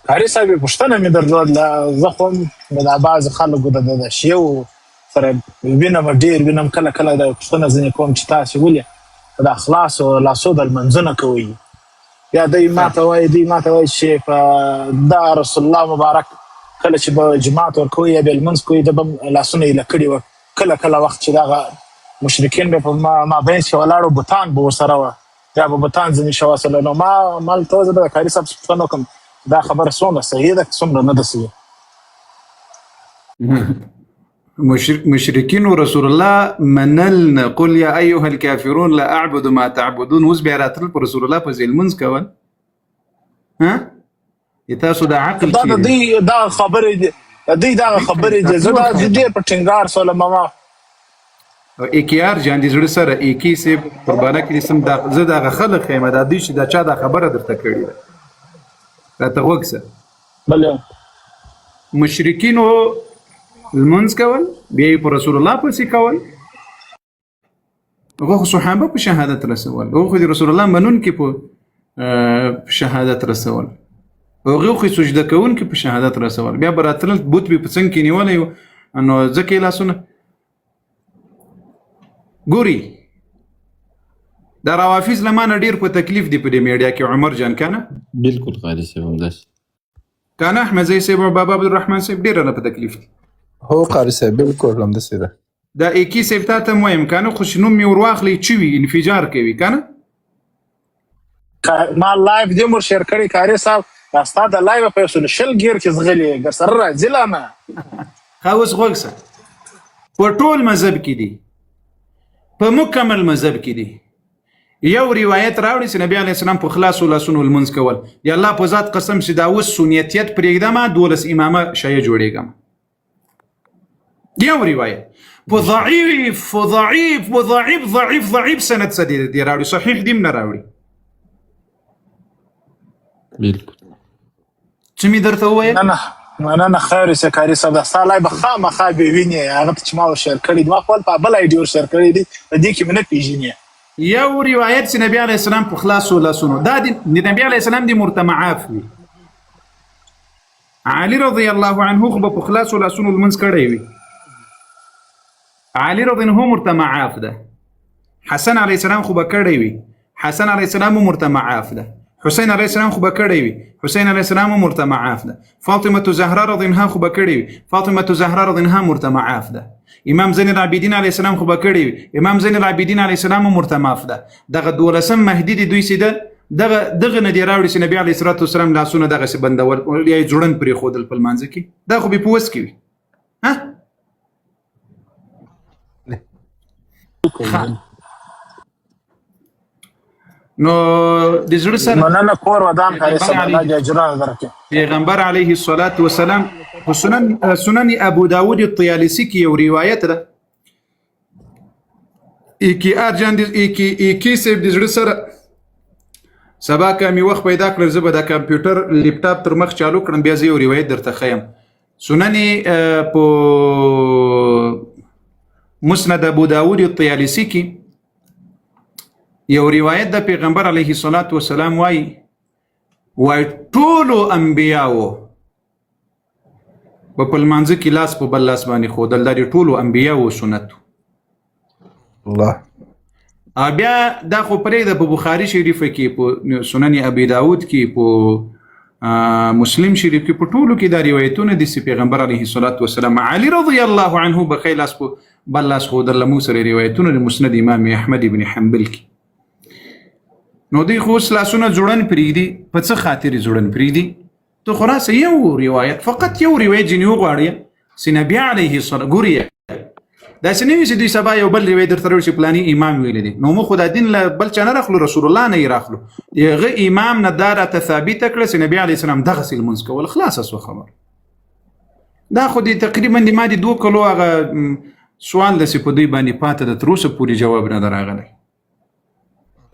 قاري صاحب پوښتنه مې درلوده، زه خو هم د بعضې خلکو د شیو سره وینم، ډېر وینم، کله کله دا پوښتنه ځینې کوم چې تاسې ولې د اخلاصو لاسو د لمنځونه کوئ؟ یا دوی ماته وایي چې په دا رسول الله مبارک کله چې به جماعت ورکوي یا به لمونځ کوي ده به لاسونه ایله کړي وه، کله کله وخت چې دغه مشرکین به په مابین کې ولاړ و، بوتان به ورسره وه یا به بوتان ځینې شواسله. نو ما هلته زه د قاري صاحب پوښتنه وکړم دا خبره څومره صحیح ده څومره نه ده صحیح؟ مشرکین و رسول الله منل قل یا ایها الکافرون لا اعبد ما تعبدون، اوس بیا راتلل په رسول الله پسې لمونځ کول. تاسو د عقل دا دوی دغه خبرې دي زه دا ډېر په ټینګار سولم ما ایکیار جان دي زړه سره ایکی صاحب قربانه کړي سم زه دغه خلک یم دا دوی چې دا چا دا خبره درته کړې ده راته وکسه. بله مشرکینو لمونځ کول بیا یې په رسول الله پسې کول، هغه خو صحابه په شهادت رسول، هغه خو د رسول الله منونکي په شهادت رسول، هغه خو سجده کوونکي په شهادت رسول، بیا به راتلل بوت به په څنګ کې نیولی و. نو ځکه یې لاسونه ګوري دا روافظ له مانه ډېر په تکلیف دي په دې میډیا کې. عمر جان کنه بالکل قاري صاحب همداسې کنه، احمد زی صاحب او بابا عبدالرحمن صاحب ډېر نه په تکلیف دي. هو قاري صاحب بالکل همداسې ده. دا ایکی صاحب تا ته وایم کنه، خو چې نوم مې ور واخلي چې وي انفجار کوي کنه. ما لایف دې مور شیر کړی قاري صاحب، دا ستا د لایف په یو شل ګیر کې زغلي ګر سره راځي لا نه ښه اوس غوږ سه، په ټول مذهب کې دي، په مکمل مذهب کې دي یو روایت راوړي چې نبی علیه السلام په خلاصو لاسونو لمونځ کول. د الله په ذات قسم چې دا اوس سنیتیت پرېږدمه 12 امامه شیعه جوړېږم. یو روایت په ضعیف سند څه دی راوړي، صحیح دیم نه راوړي. بالکل چې مې درته وویل نه خیر سه قاري صاحب، دا ستا لایف به خامخا به وینې، هغه ته چې ما ور شیر کړي دي ما خپل په بل آیډي ور شیر کړي دي، په دې کې مې نه پېژنې. یو روایت چې نبی علیه السلام په خلاصو لاسونو، دا د نبی علیه السلام د مرتمعاف وي. علي رضی الله عنه خو به په خلاصو لاسونو لمونځ کړی وي، علي رضی الله عنه مرتمعاف ده. حسن علیه السلام خو به کړی وي، حسن علیه السلام مرتمعاف ده. حسین علیه السلام خو به کړی وي، حسین علیه السلام مرتمعاف ده. فاطمه زهرا رضی الله عنها خو به کړی وي، فاطمه زهرا رضی الله عنها مرتمعاف ده. امام زین العابدین علیه السلام خو به کړی وي، امام زین العابدین علیه السلام مرتمعاف ده. دغه 12 مهدی دی دوی سیده دغه نه دی راوړي چې نبی علیه الصلاه والسلام لاسونه دغه سي بندول یا جوړن پرې خودل په لمانځه کې، دا خو به پوس کوي. نو د زړه سره مننه کور ودان قاري صاحب، الله دې اجرونه درکړي. پیغمبر علیه الصلاة والسلام په سنن ابو داود الطیالسی کې یو روایت ده، ایکی ارجان ایکی صاحب د زړه سره سبا که مې وخت پیدا کړل زه به د کمپیوټر لیپټاپ تر مخ چالو کړم بیا زه یو روایت درته ښیم. سنن په مسند ابو داود الطیالسی کې یو روایت د پیغمبر علیه الصلاة والسلام وای ټولو انبیاو په لمانځه کې لاس په بل لاس باندې ښودل، دا د ټولو انبیاو سنت الله. بیا دا خو پرېږده په بخاري شریفه کې، په سنن ابي داود کې، په مسلم شریف کې، په ټولو کې دا روایتونه دي چې پیغمبر علیه الصلاة والسلام علي رضی الله عنه بخی لاس په بل لاس ښودل. مو سره روایتونه د مسند امام احمد ابن حنبل کې. نو دوی خو اوس لاسونه جوړن پرېږدي، په څه خاطر یې جوړن پرېږدي؟ ته خو راسه یو روایت، فقط یو روایت ځینې وغواړې چې نبي علیه الصلاة، ګورې داسې نه وي چې دوی سبا یو بل روایت درته راوړي چې فلاني امام ویلی دی. نو موږ خو دا دین له بل چا نه راخلو، رسول الله نه یې راخلو. هغه امام نه دا راته ثابته کړه چې نبي علیه السلام دغسې لمونځ کول، خلاصه سوه خبر. دا خو د تقریبا د ما د 2 کلو هغه سوال داسې په دوی باندې پاته ده، تر اوسه پورې جواب نه ده راغلی.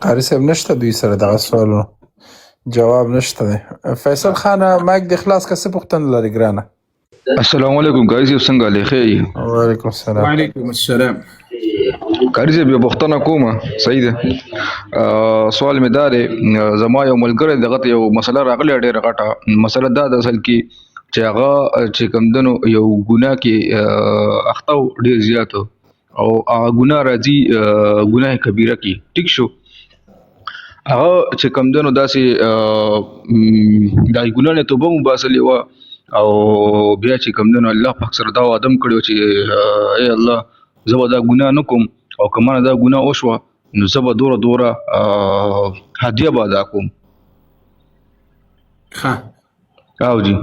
قاري صاحب نشته دوی سره دغه سوالونو جواب نشته دی. فیصل خان مایک د خلاص که څه پوښتنه لري ګرانه؟ السلام علیکم قاری صاحب، څنګه حالې؟ ښه یې؟ وعلیکم السلام. وعلیکم السلام. کاری صاحب یو پوښتنه کومه صحیح ده سوال مې دا دی زما یو ملګری دغه ته یو مسله راغلی ډېره غټه مسله دا ده اصل کې چې هغه چې کمدنو یو ګناه کې اخته و ډېر زیات او هغه ګناه راځي ګناه کبیره کې ټیک شو هغه چې کمدنو داسې دا ګناه نه توبه مباسلې وه او بیا چې کمدنو الله پاک سره دا وعده کړی چې ای الله زه به دا ګناه نه کوم او که مانه دا ګناه وشوه نو زه به دوره هدیه به ادا کوم او جی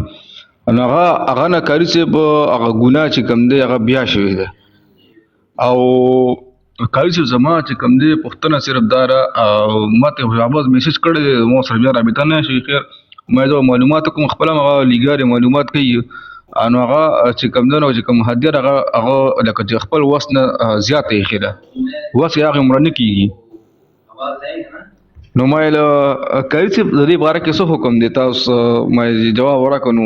نو هغه نه کاري صاحب هغه ګناه چې کوم دی هغه بیا شوی دی او کاري صاحب زما چې کوم دی پوښتنه صرف دا ده ما ته واپس میسج کړی دی ما سره بیا رابطه نه شي خیر ما دا معلومات کوم خپل هغه لیګاري معلومات کوي انو هغه چې کوم دی نو چې کوم هدیه هغه لکه چې خپل وس نه زیاته یې خیره وس یې هغه عمر نه کیږي نو ما کاري صاحب د دې باره کې څه حکم دی تاسو ما جواب ورکړو نو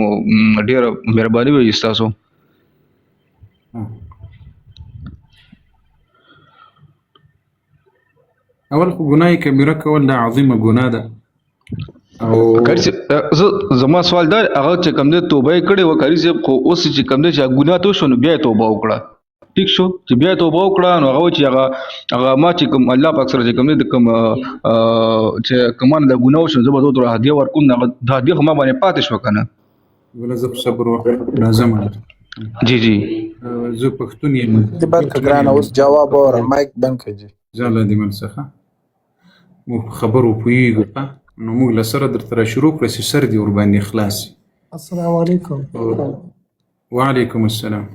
ډېره مهرباني وي تاسو اول خو ګناه کبیره کول دا عظیمه ګناه ده او زما سوال دا هغه چې کوم دی توبه یې کړې وه کاري صاحب خو اوس چې کوم دی چې ګناه تو شو نو بیا یې توبه وکړه ټیک شو چې بیا توبه وکړه نو هغه چې هغه ما چې کوم الله پاک سره چې کوم دې کوم چې کومه د ګناو شو زه به دوه هدیه ورکوم دا هدیه خو ما باندې پاتې شو کنه ولا زه صبر وکړم لازم جی جی زه پښتون یم د بل کګران اوس جواب اور مایک بند کړي زاله دې منسخه مو خبرو پویګو نو موږ له سره درته شروع کړو چې سر دې ور باندې خلاص السلام علیکم وعلیکم السلام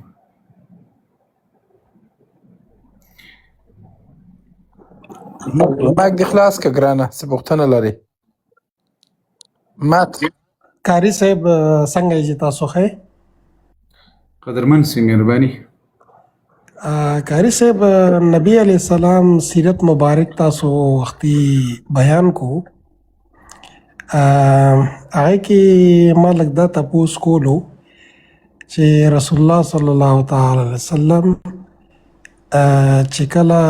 مایک د خلاص کا ګرانه څه پوښتنه لري مات کاری صاحب څنګه یې تاسو ښه قدرمن سي مهرباني کاری صاحب نبی علیہ السلام سیرت مبارک تاسو وختي بیان کو هغه کې ما لګدا تاسو کولو چې رسول الله صلی الله تعالی علیه وسلم چې کله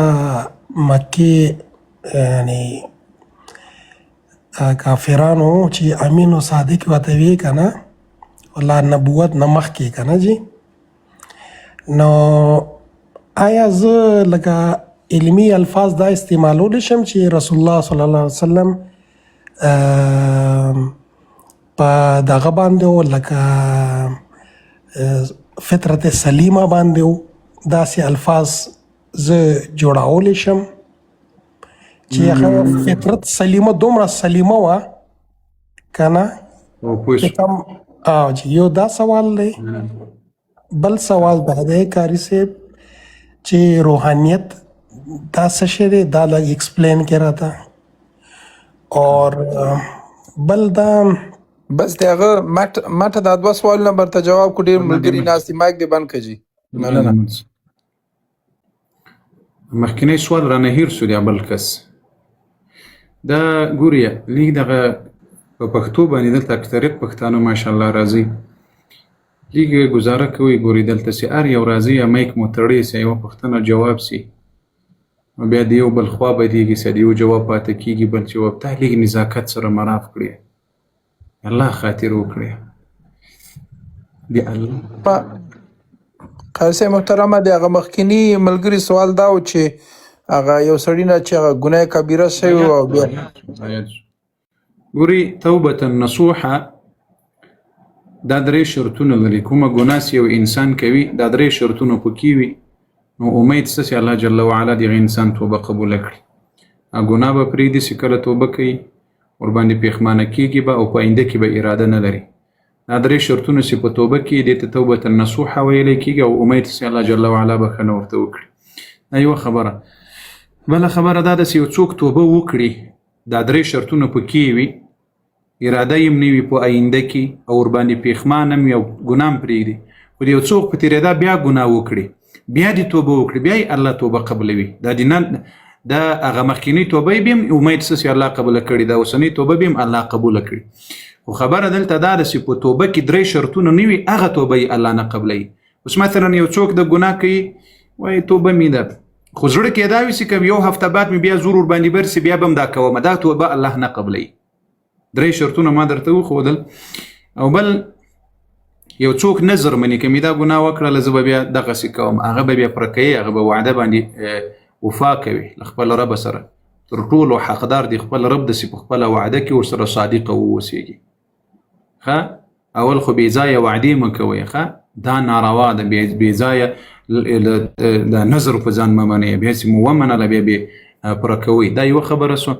مکه یعنی کافرانو چې امین او صادق وته وی کنه الله نبوت نمخ کې کنه جی نو آیا زه لکه علمی الفاظ دا استعمالول شم چې رسول الله صلی الله علیه وسلم په دغه باندې لکه فطرت سلیمه باندې داسې الفاظ زه جوړاول شم چې هغه فطرت سلیمه دومره سلیمه وه کنه او یو دا سوال دی بل سوال دا دی کاری صاحب چې روحانیت دا څه شی دی دا لږ ایکسپلین کې راته اور بل دا بس دغه ماته دا دوه سوال نمبر ته جواب کو ډیر ملګری ناسي مایک دی بند کړي مننه مخکینی سوال رانه هیر شو دی بل کس دا ګوریا لیک دغه په پښتو باندې دلته اکثریت پښتانه ماشاءالله راځي لیک گزاره کوي ګوري دلته سي ار یو راځي یا مایک مو تړي سي یو پښتنه جواب سي بیا دیو بل خوا به دیږي سي دیو جواب پاتې کیږي بل جواب ته لیک نزاکت سره مراف کړی الله خاطر وکړي دی الله قاسم محترمه دی هغه مخکینی ملګری سوال دا و چې هغه یو سړی نه چې هغه ګناه کبیره شوی او بیا ګوري توبه نصوحه دا درې شرطونه لري کومه ګناه یو انسان کوي دا درې شرطونه پکې وي نو امید څه الله جل وعلا دغه انسان توبه قبول کړي ګناه به پرې دي چې کله توبه کوي ور باندې پیښمانه کیږي به او په آینده کې به اراده نه لري دا درې شرطونه چې په توبه کې دي ته توبه نصوحه ویل کیږي او امید چې الله جل وعلا به خنه ورته وکړي ایوه خبره بل خبره دا چې یو څوک توبه وکړي دا درې شرطونه پکې وي اراده یې نیوي په آینده کې او ور باندې پیښمانه یو ګناه پرېږدي خو یو څوک په تیریدا بیا ګناه وکړي بیا دې توبه وکړي بیا الله توبه قبلوي دا دینه دا هغه مخکینی توبه بیم امید چې الله قبول کړي دا اوسنی توبه بیم الله قبول کړي خو خبره دلته دا ده چې په توبه کې درې شرطونه نیوي هغه توبه الله نه قبلوي اوس مثلا یو څوک د ګناه کوي وای توبه مې ده خو زړه کې دا وي چې کوم یو هفته بعد مې بیا زور ور باندې برسي بیا به هم دا کوم دا توبه الله نه قبلوي. 3 شرطونه ما درته وښودل. او بل یو څوک نظر مني که مې دا ګناه وکړله زه به بیا دغسې کوم هغه به بیا پوره کوي هغه به وعده باندې وفا کوي له خپل رب سره. تر ټولو حقدار دی خپل رب داسې په خپله وعده کې ورسره صادقه واوسېږي. ښه اول خو بې ځایه وعدې مه کوئ. ښه دا ناروا ده بې ځایه د نظر په ځان مه منئ بیا چې مو ومنله بیا بې پوره کوئ. دا یوه خبره سوه.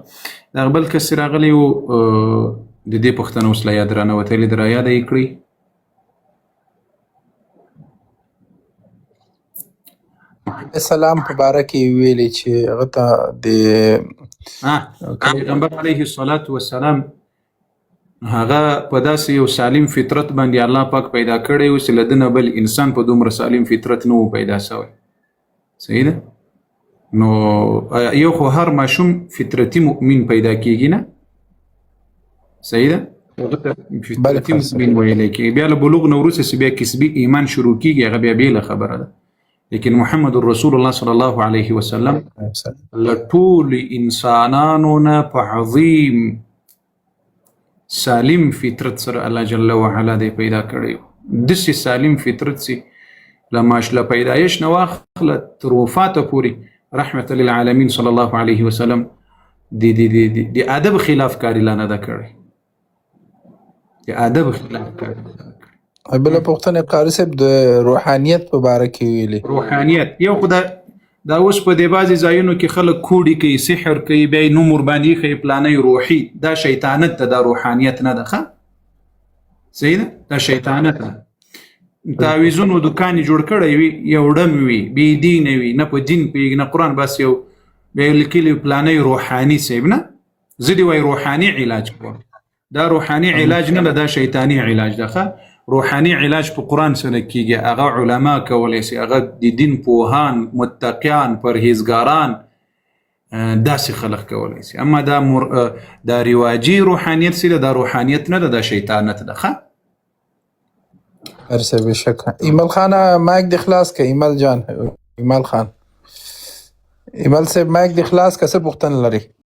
دغه بل کس راغلی و د دې پوښتنه اوس له یاد رانوتلې ده رایاده یې کړئ. سلام په باره کې ویلي چې هغه ته د پیغمبر علیه الصلاة والسلام هغه په داسې یو سالم فطرت باندې الله پاک پیدا کړی و چې له ده نه بل انسان په دومره سالم فطرت نه و پیدا سوی. صحیح ده؟ نو یو خو هر ماشوم فطرتي مؤمن پیدا کېږي نه؟ صحیح ده؟ فطرتي مؤمن ویلی کېږي. بیا له بلوغ نه وروسته چې بیا کسبي ایمان شروع کېږي هغه بیا بېله خبره ده. لیکن محمد رسول الله صلی الله علیه وسلم له ټولو انسانانو نه په عظیم سالم فطرت سره الله جل وعلا دی پیدا کړی و. داسې سالم فطرت چې له پیدایش نه واخله تر وفاته پورې رحمت للعالمین صلی الله علیه وسلم د ادب خلاف کاری لا نه ده کړی. د ادب خلاف کاری نه ده کړی. بله پوښتنه قاري صاحب د روحانیت په باره کې ویلي. روحانیت یو خو دا اوس په دې بعضې ځایونو کې خلک کوډي کوي سحر کوي بیا یې نوم ورباندې ایښی پلانی روحي. دا شیطانت ته دا روحانیت نه ده. ښه صحیح ده؟ دا شیطانت ده. تعویذونو دکان یې جوړ کړی وي یو ډم وي بې دینه وي نه په دین پوهېږي نه قرآن بس یو بیا یې لیکلي پلانی روحاني صاحب نه زه دې وایي روحاني علاج کوم. دا روحاني علاج نه ده دا شیطاني علاج ده. ښه روحاني علاج په قرآن سره کېږي هغه علما کولی شي هغه د دین پوهان متقیان پرهیزګاران داسې خلق کولی شي. اما دا رواجي روحانیت چې ده دا روحانیت نه ده دا شیطانت ده. ښه هر څه بېشکه. ایمل خانه مایک دې خلاص که ایمل جان ایمل خان ایمل صاحب مایک دې خلاص که څه پوښتنه لري؟